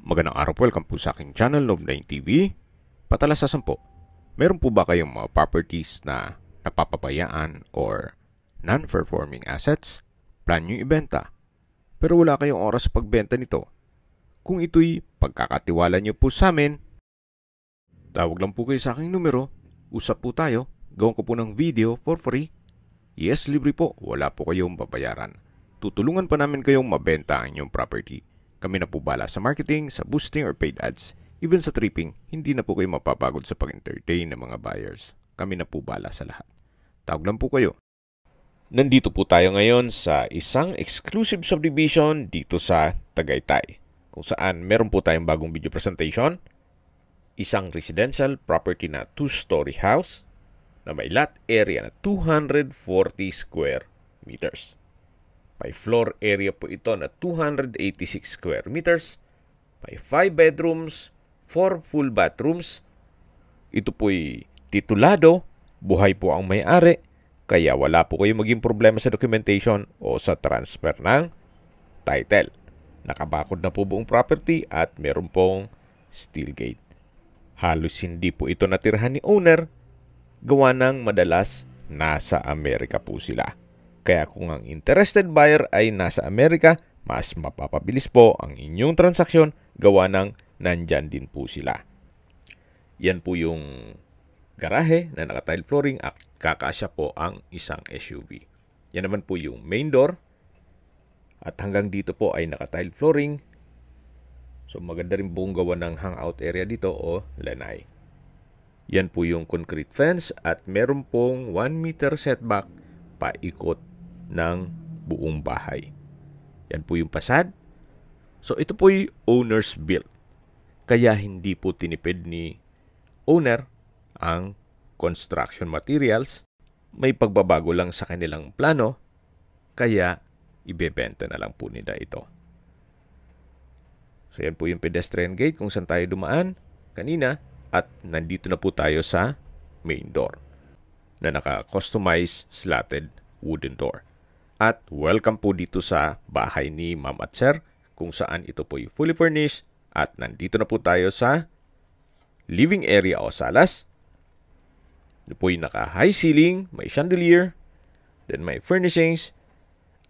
Magandang araw po, welcome po sa aking channel, Noob9 TV. Patalasasan po, meron po ba kayong mga properties na napapabayaan or non-performing assets? Plan nyo ibenta, pero wala kayong oras sa pagbenta nito. Kung ito'y pagkakatiwala nyo po sa amin, tawag lang po kayo sa aking numero, usap po tayo, gawin ko po ng video for free. Yes, libre po, wala po kayong babayaran. Tutulungan pa namin kayong mabenta ang inyong property. Kami na po bala sa marketing, sa boosting or paid ads. Even sa tripping, hindi na po kayo mapapagod sa pag-entertain ng mga buyers. Kami na po bala sa lahat. Tawag lang po kayo. Nandito po tayo ngayon sa isang exclusive subdivision dito sa Tagaytay, kung saan meron po tayong bagong video presentation. Isang residential property na 2-story house na may lot area na 240 square meters. May floor area po ito na 286 square meters. May 5 bedrooms, 4 full bathrooms. Ito po'y titulado, buhay po ang may-ari, kaya wala po kayo maging problema sa documentation o sa transfer ng title. Nakabakod na po buong property at meron pong steel gate. Halos hindi po ito natirhan ni owner, gawa ng madalas nasa Amerika po sila. Kaya kung ang interested buyer ay nasa Amerika, mas mapapabilis po ang inyong transaksyon gawa ng nandyan din po sila. Yan po yung garahe na naka-tile flooring at kakasya po ang isang SUV. Yan naman po yung main door at hanggang dito po ay naka-tile flooring. So maganda rin pong gawa ng hangout area dito o lanai. Yan po yung concrete fence at meron pong 1 meter setback paikot ng buong bahay. Yan po yung fasad. So ito po yung owner's built. Kaya hindi po tinipid ni owner ang construction materials. May pagbabago lang sa kanilang plano. Kaya ibebenta na lang po nila ito. So yan po yung pedestrian gate kung saan tayo dumaan kanina. At nandito na po tayo sa main door na naka-customize slatted wooden door. At welcome po dito sa bahay ni Ma'am at Sir kung saan ito po fully furnished at nandito na po tayo sa living area o salas. Ito po yung naka-high ceiling, may chandelier, then may furnishings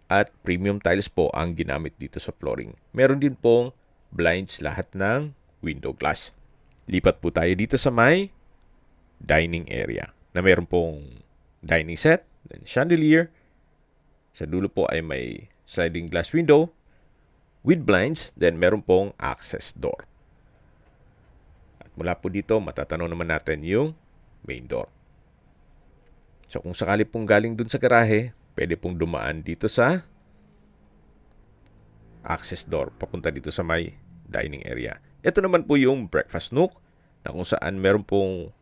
at premium tiles po ang ginamit dito sa flooring. Meron din pong blinds lahat ng window glass. Lipat po tayo dito sa may dining area na meron pong dining set, then chandelier. Sa dulo po ay may sliding glass window with blinds, then meron pong access door. At mula po dito, matatanaw naman natin yung main door. So kung sakali pong galing dun sa garahe, pwede pong dumaan dito sa access door, papunta dito sa may dining area. Ito naman po yung breakfast nook na kung saan meron pong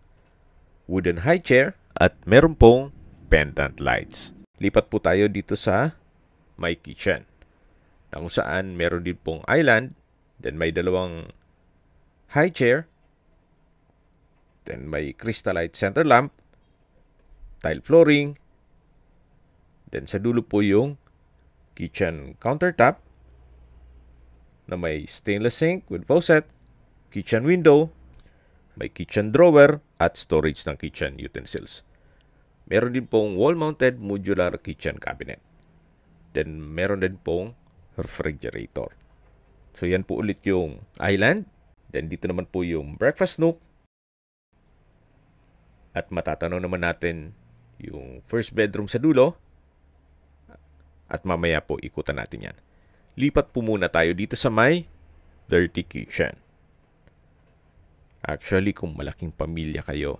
wooden high chair at meron pong pendant lights. Lipat po tayo dito sa my kitchen na kung saan meron din pong island, then may dalawang high chair, then may crystallite center lamp, tile flooring, then sa dulo po yung kitchen countertop na may stainless sink with faucet, kitchen window, may kitchen drawer at storage ng kitchen utensils. Meron din pong wall-mounted modular kitchen cabinet. Then meron din pong refrigerator. So yan po ulit yung island. Then dito naman po yung breakfast nook. At matatanaw naman natin yung first bedroom sa dulo. At mamaya po ikutan natin yan. Lipat po muna tayo dito sa may dirty kitchen. Actually, kung malaking pamilya kayo,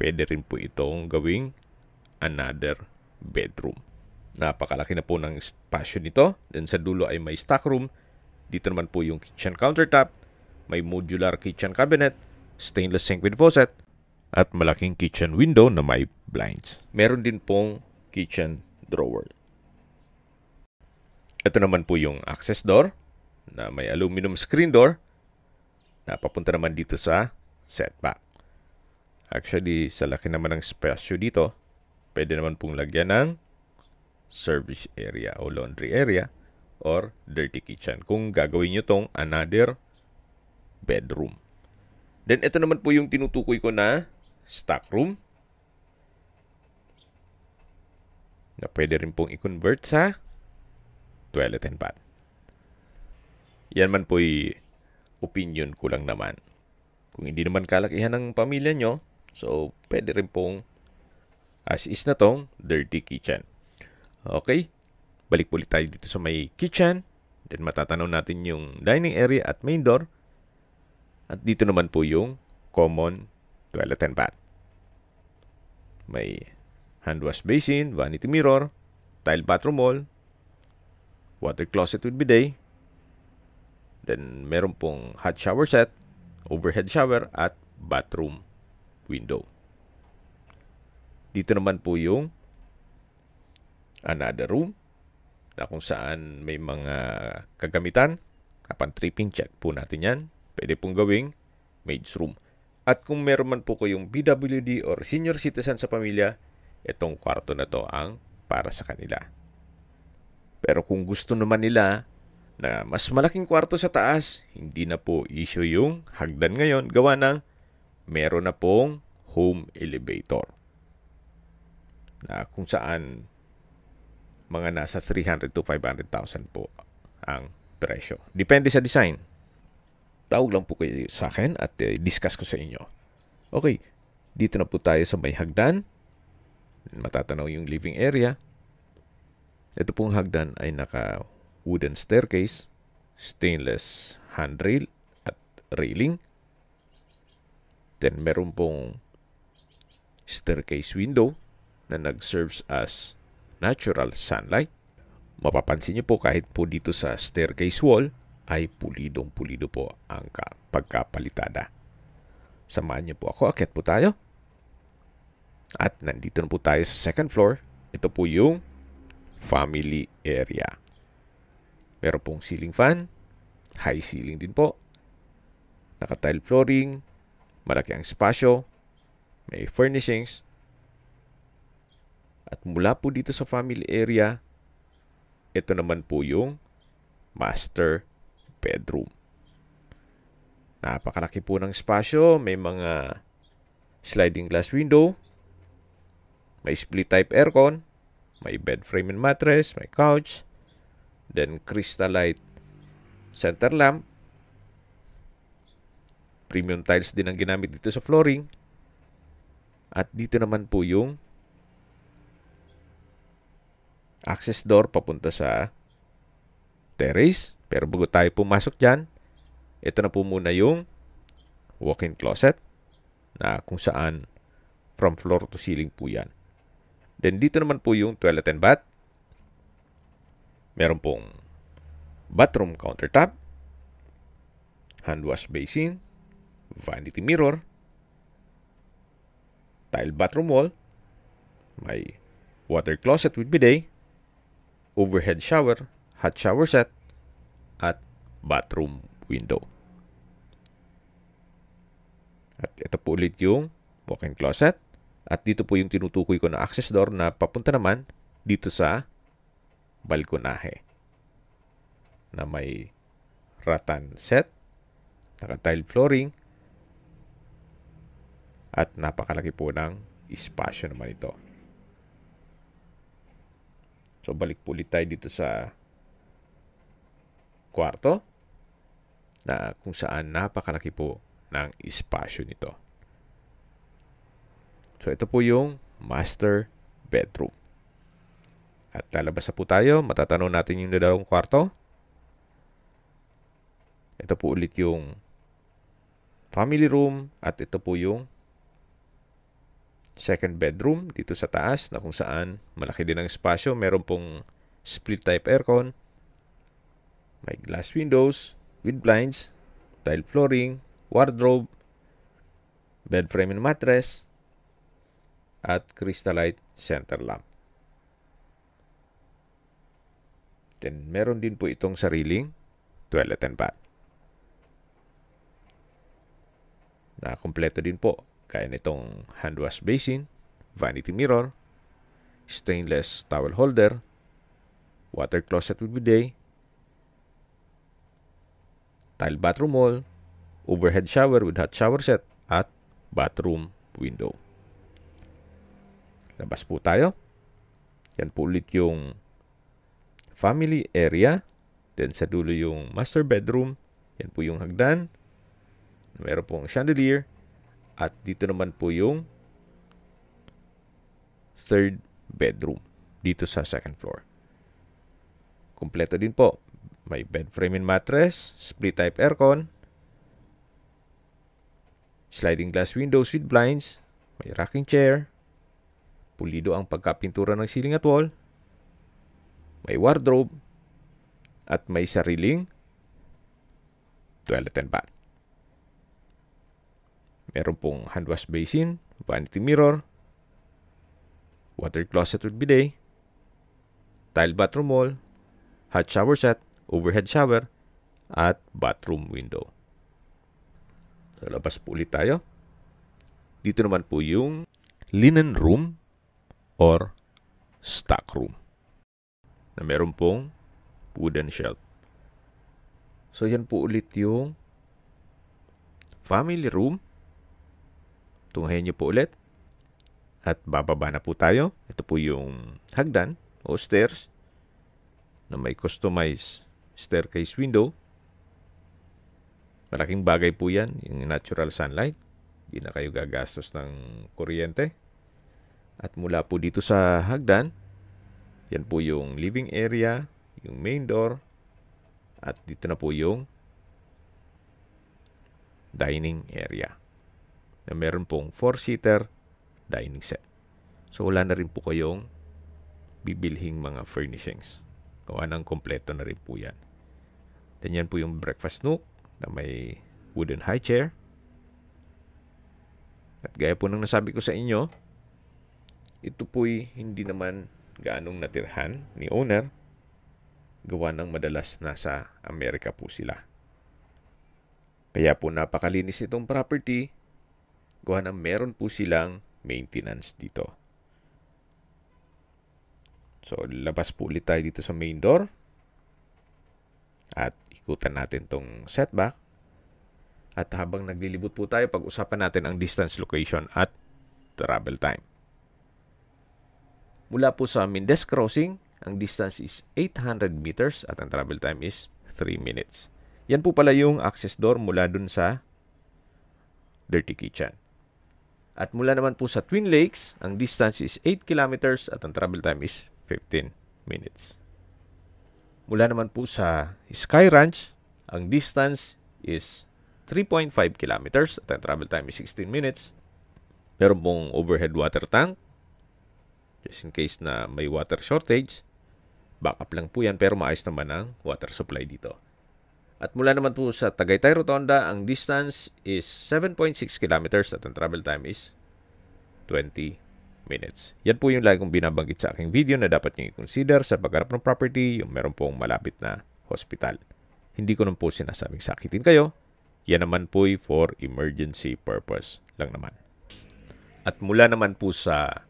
pwede rin po itong gawing another bedroom. Napakalaki na po ng spasyo nito. Then sa dulo ay may stock room. Dito naman po yung kitchen countertop. May modular kitchen cabinet, stainless sink with faucet, at malaking kitchen window na may blinds. Meron din pong kitchen drawer. Ito naman po yung access door na may aluminum screen door na papunta naman dito sa setback. Actually, sa laki naman ng spasyo dito, pwede naman pong lagyan ng service area o laundry area or dirty kitchen. Kung gagawin nyo tong another bedroom. Then ito naman po yung tinutukoy ko na stock room na pwede rin pong i-convert sa toilet and bath. Yan man po'y opinion ko lang naman. Kung hindi naman kalakihan ng pamilya nyo, so pwede rin pong as is na tong dirty kitchen. Okay, balik ulit tayo dito sa may kitchen. Then matatanaw natin yung dining area at main door. At dito naman po yung common toilet and bath. May hand wash basin, vanity mirror, tile bathroom wall, water closet with bidet. Then meron pong hot shower set, overhead shower at bathroom window. Dito naman po yung another room na kung saan may mga kagamitan. Kapag tripping, check po natin yan. Pwede pong gawing maid's room. At kung meron man po kayong BWD or senior citizen sa pamilya, itong kwarto na to ang para sa kanila. Pero kung gusto naman nila na mas malaking kwarto sa taas, hindi na po issue yung hagdan ngayon. Gawa ng meron na pong home elevator na kung saan mga nasa 300 to 500,000 po ang presyo. Depende sa design. Tawag lang po kayo sa akin at discuss ko sa inyo. Okay, dito na po tayo sa may hagdan. Matatanaw yung living area. Ito pong hagdan ay naka wooden staircase, stainless handrail at railing. Then meron pong staircase window na nag-serves as natural sunlight. Mapapansin niyo po kahit po dito sa staircase wall ay pulidong-pulido po ang pagkapalitada. Samahan niyo po ako, akyat po tayo. At nandito na po tayo sa second floor. Ito po yung family area. Meron pong ceiling fan, high ceiling din po. Naka-tile flooring, malaki ang espasyo, may furnishings. At mula po dito sa family area, ito naman po yung master bedroom. Napakalaki po ng espasyo, may mga sliding glass window, may split type aircon, may bed frame and mattress, may couch, then crystalite center lamp. Premium tiles din ang ginamit dito sa flooring. At dito naman po yung access door papunta sa terrace. Pero bago tayo pumasok dyan, ito na po muna yung walk-in closet na kung saan from floor to ceiling po yan. Then dito naman po yung toilet and bath. Meron pong bathroom countertop, hand wash basin, vanity mirror, tile bathroom wall, may water closet with bidet, overhead shower, hot shower set, at bathroom window. At ito po ulit yung walk-in closet. At dito po yung tinutukoy ko na access door na papunta naman dito sa balkonahe na may rattan set, naka-tile flooring, at napakalaki po ng espasyo naman ito. So balik po ulit tayo dito sa kwarto na kung saan napakalaki po ng espasyo nito. So ito po yung master bedroom. At lalabas na po tayo. Matatanaw natin yung dalawang kwarto. Ito po ulit yung family room. At ito po yung second bedroom dito sa taas na kung saan malaki din ang espasyo. Meron pong split type aircon. May glass windows with blinds, tile flooring, wardrobe, bed frame and mattress, at crystalite center lamp. Then, meron din po itong sariling toilet and bath. Na kompleto din po. Kaya nitong hand wash basin, vanity mirror, stainless towel holder, water closet with bidet, tile bathroom wall, overhead shower with hot shower set, at bathroom window. Labas po tayo. Yan po ulit yung family area. Then sa dulo yung master bedroom. Yan po yung hagdan. Meron pong chandelier. At dito naman po yung third bedroom. Dito sa second floor. Kompleto din po. May bed frame and mattress. Split type aircon. Sliding glass windows with blinds. May rocking chair. Pulido ang pagkapintura ng ceiling at wall. May wardrobe. At may sariling toilet and bath. Meron pong hand wash basin, vanity mirror, water closet with bidet, tile bathroom wall, hot shower set, overhead shower, at bathroom window. So, labas po ulit tayo. Dito naman po yung linen room or stock room na meron pong wooden shelf. So, yan po ulit yung family room. Tunghayin nyo po ulit. At bababa na po tayo. Ito po yung hagdan o stairs na may customized staircase window. Malaking bagay po yan, yung natural sunlight. Hindi na kayo gagastos ng kuryente. At mula po dito sa hagdan, yan po yung living area, yung main door, at dito na po yung dining area na meron pong 4-seater dining set. So, wala na rin po kayong bibilhing mga furnishings. Gawa ng kompleto na rin po yan. Then yan po yung breakfast nook na may wooden high chair. At gaya po ng nasabi ko sa inyo, ito po'y hindi naman gaanong natirhan ni owner. Gawa ng madalas nasa Amerika po sila. Kaya po napakalinis itong property. Gawa ng meron po silang maintenance dito. So, labas po ulit tayo dito sa main door. At ikutan natin tong setback. At habang naglilibot po tayo, pag-usapan natin ang distance, location, at travel time. Mula po sa Mendez Crossing, ang distance is 800 meters at ang travel time is 3 minutes. Yan po pala yung access door mula dun sa Dirty Kitchen. At mula naman po sa Twin Lakes, ang distance is 8 kilometers at ang travel time is 15 minutes. Mula naman po sa Sky Ranch, ang distance is 3.5 kilometers at ang travel time is 16 minutes. Meron pong overhead water tank, just in case na may water shortage. Backup lang po yan pero maayos naman ang water supply dito. At mula naman po sa Tagaytay Rotonda, ang distance is 7.6 kilometers at ang travel time is 20 minutes. Yan po yung lagi kong binabanggit sa aking video na dapat nyo i-consider sa pagharap ng property, yung meron pong malapit na hospital. Hindi ko naman po sinasabing sakitin kayo. Yan naman po for emergency purpose lang naman. At mula naman po sa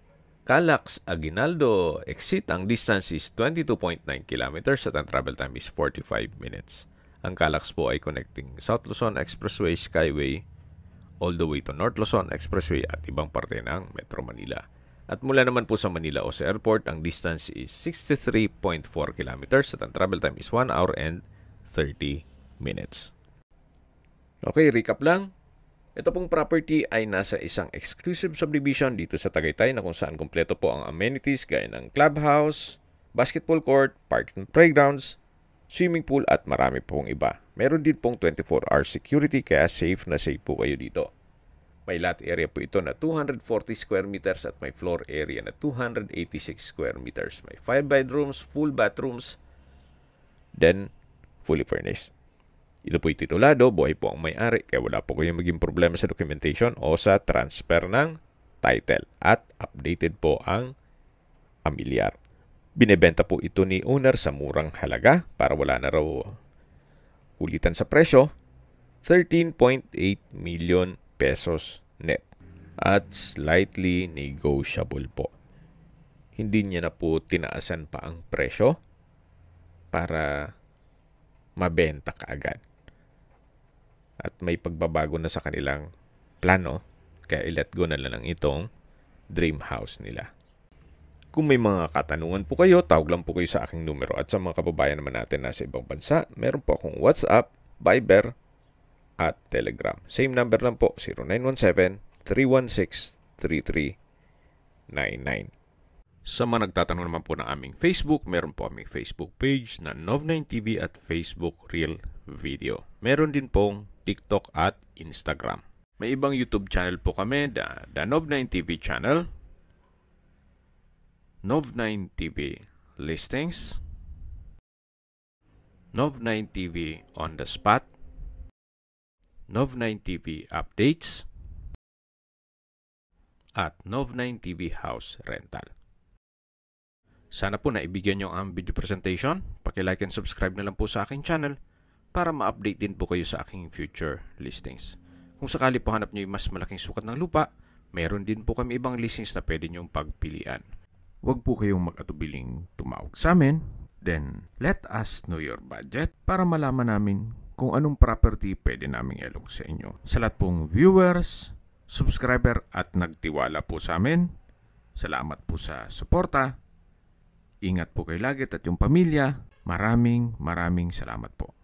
Calax Aguinaldo exit, ang distance is 22.9 kilometers at ang travel time is 45 minutes. Ang Calax po ay connecting South Luzon Expressway Skyway all the way to North Luzon Expressway at ibang parte ng Metro Manila. At mula naman po sa Manila Ose Airport, ang distance is 63.4 kilometers at ang travel time is 1 hour and 30 minutes. Okay, recap lang. Ito pong property ay nasa isang exclusive subdivision dito sa Tagaytay na kung saan kompleto po ang amenities gaya ng clubhouse, basketball court, parking playgrounds, swimming pool at marami pong iba. Meron din pong 24-hour security kaya safe na safe po kayo dito. May lot area po ito na 240 square meters at may floor area na 286 square meters. May 5 bedrooms, full bathrooms, then fully furnished. Ito po'y titulado, buhay po ang may-ari, kaya wala po kayong maging problema sa documentation o sa transfer ng title. At updated po ang pamilyar. Binebenta po ito ni owner sa murang halaga para wala na raw ulitan sa presyo. 13.8 million pesos net. At slightly negotiable po. Hindi niya na po tinaasan pa ang presyo para mabenta kaagad. at may pagbabago na sa kanilang plano, kaya i-let go na lang itong dream house nila. Kung may mga katanungan po kayo, tawag lang po kayo sa aking numero. At sa mga kababayan naman natin nasa ibang bansa, meron po akong WhatsApp, Viber, at Telegram. Same number lang po, 0917-316-3399. Sa mga nagtatanong naman po ng aming Facebook, meron po aming Facebook page na Nov9TV at Facebook Real Video. Meron din pong TikTok at Instagram. May ibang YouTube channel po kami, the Nov9TV channel, Nov9TV Listings, Nov9TV On The Spot, Nov9TV Updates, at Nov9TV House Rental. Sana po naibigyan nyo ang video presentation. Paki-like and subscribe na lang po sa aking channel para ma-update din po kayo sa aking future listings. Kung sakali po hanap nyo yung mas malaking sukat ng lupa, meron din po kami ibang listings na pwede nyong pagpilian. Huwag po kayong mag-atubiling tumawag sa amin. Then, let us know your budget para malaman namin kung anong property pwede naming ilog sa inyo. Sa lahat pong viewers, subscriber at nagtiwala po sa amin, salamat po sa suporta. Ingat po kayo lagi at yung pamilya. Maraming salamat po.